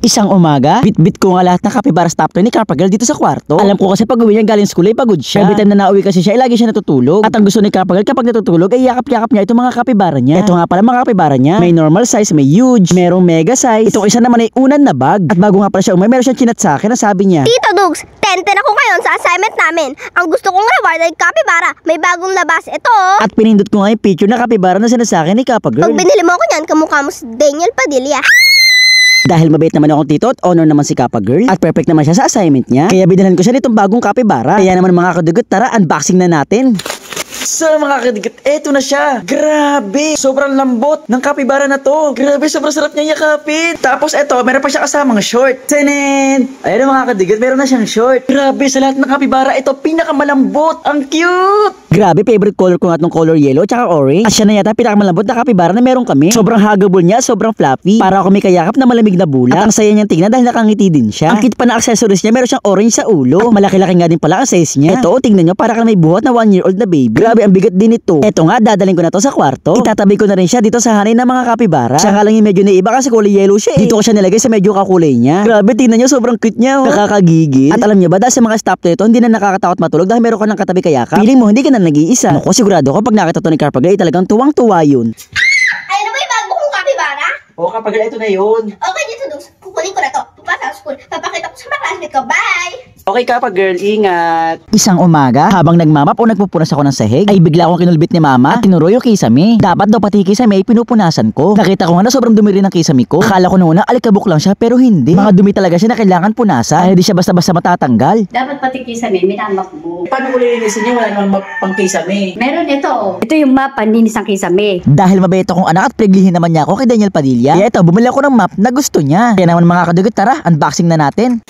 Isang umaga, bit-bit ko nga lahat ng capybara stop toy ni Kappa Girl dito sa kwarto. Alam ko kasi pag uwi niya galing school ay pagod siya. Every time na nauwi kasi siya ay lagi siya natutulog. At ang gusto ni Kappa Girl kapag natutulog ay yakap-yakap niya itong mga capybara niya. Ito nga pala mga capybara niya. May normal size, may huge, merong mega size. Itong isa naman ay unan na bag. At bago nga pala siya meron siyang chinat sa akin na sabi niya, Tito Dugs, 10 ako ngayon sa assignment namin. Ang gusto kong reward ay capybara. May bagong labas ito. At pinindot ko nga yung picture na capybara na sinasakin ni Kappa Girl. Pag binili mo ako niyan, kamukha mo si Daniel Padilla. Dahil mabait naman akong tito at honor naman si Kappa Girl at perfect naman siya sa assignment niya, kaya binilhan ko siya nitong bagong capybara. Kaya naman mga kadugot, tara unboxing na natin. So mga kadugot, eto na siya. Grabe, sobrang lambot ng capybara na to. Grabe, sobrang sarap niya yakapin. Tapos eto, meron pa siya kasamang short. Tenen! Ayun mga kadugot, meron na siyang short. Grabe, sa lahat ng capybara, ito pinakamalambot. Ang cute! Grabe, favorite color ko nga itong color yellow at orange. At siya na yata pinakamalambot na capybara na meron kami. Sobrang huggable niya, sobrang fluffy. Para ako may kayakap na malamig na bula. At ang saya niyang tingnan dahil nakangiti din siya. Ang cute pa na accessories niya, meron siyang orange sa ulo. At malaki-laki nga din pala ang size niya. Ito, tingnan niyo, para kang may buhat na 1-year-old na baby. Grabe, ang bigat din ito. Ito nga, dadalhin ko na to sa kwarto. Itatabi ko na rin siya dito sa hanay ng mga capybara. Siya nga lang yung medyo naiba kasi kulay yellow siya eh. Dito ko siya nilagay sa medyo kakulay niya. Grabe, tingnan niyo, sobrang cute niya. Nakakagigil. At alam niyo ba, dahil sa mga stop to ito, hindi na nakakatakot matulog dahil meron ka ng katabi kayakap. Feeling mo, hindi ka na nag-iisa. Naku, sigurado ko pag nakita to ni Kappa Girl, talagang tuwang-tuwa yun. Ayun na ba yung bago kong capybara? Oo, Kappa Girl, ito na yun. Okay, Tito Dugs, kukunin ko na to. Pupasa sa school. Papakita ko sa mga classmate ko. Bye! Okay, Kappa Girl, ingat. Isang umaga, habang nagmamap o nagpupunas ako ng sahig, ay bigla akong kinulbit ni Mama at tinuro yung kisame. Dapat daw pati kisame ay pinupunasan ko. Nakita ko nga na sobrang dumi rin ng kisame ko. Akala ko noon na alikabok lang siya pero hindi. Mga dumi talaga siya na kailangan punasan. Ay, hindi siya basta-basta matatanggal. Dapat pati kisame, minamak mo. Paano ko lilinisin niya? Wala namang pang kisame. Meron ito. Ito yung map, panlinis ng kisame. Dahil mabait akong anak at priglihin naman niya ako kay Daniel Padilla. Kaya ito, bumili ako ng map na gusto niya. Kaya naman mga kadugot, tara, unboxing na natin.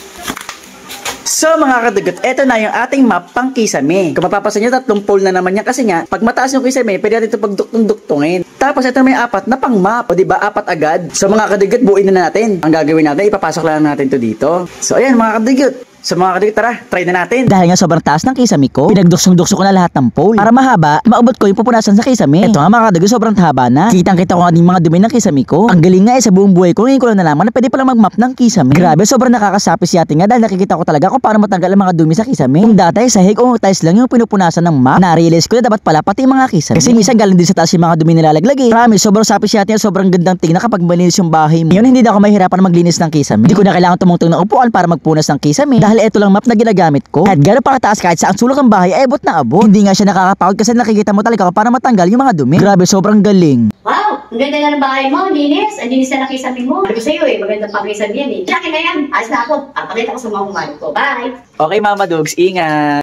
So mga kadugot, eto na yung ating map pang kisame. Kung mapapasan nyo, 3 pole na naman yan kasi nga, pag mataas yung kisame, pwede natin ito pagduktong-duktungin. Tapos ito may 4 na pang map. O diba, 4 agad. So mga kadugot, buuin na natin. Ang gagawin natin, ipapasok lang natin to dito. So ayan mga kadugot. So mga kadugot, tara, try na natin. Dahil nga sobrang taas ng kisame ko, pinagduksong-dukso ko na lahat ng pole. Para mahaba, maubot ko yung pupunasan sa kisame. Ito nga mga kadugot, sobrang haba na. Kitang-kita ko nga din mga dumi ng kisame ko. Ang galing nga sa buong buhay ko, ngayon ko lang nalaman na pwede pala mag-map ng kisame. Grabe, sobrang nakakasapis yati nga dahil nakikita ko talaga kung paano matanggal ang mga dumi sa kisame. Kung dati, sahig o tiles lang yung pinupunasan ng map, na-realize ko na dapat pala pati mga kisame. Kasi minsan galing din sa taas yung mga dumi nilalaglag eh. Promise, sobrang sapis yati, sobrang gandang tingnan kapag malinis yung bahay mo. Ngayon, hindi na ako mahirapan maglinis ng kisame. Hindi ko na kailangan tumungtong ng upuan para magpunas ng kisame. Dahil ito lang map na ginagamit ko. Kahit gano'n pa kataas, kahit sa ang sulok ng bahay, ay abot na abot. Hindi nga siya nakakapagod kasi nakikita mo talaga kung paano matanggal yung mga dumi. Grabe, sobrang galing. Wow! Ang ganda na ng bahay mo, linis. Ang linis na ng kisame mo. Sabi ko sa'yo eh, maganda pang kisame yan eh. Jackie na yan. Ayos na ako. Pakita ko sa mga kumari ko. Bye! Okay, Mama Dogs, ingat.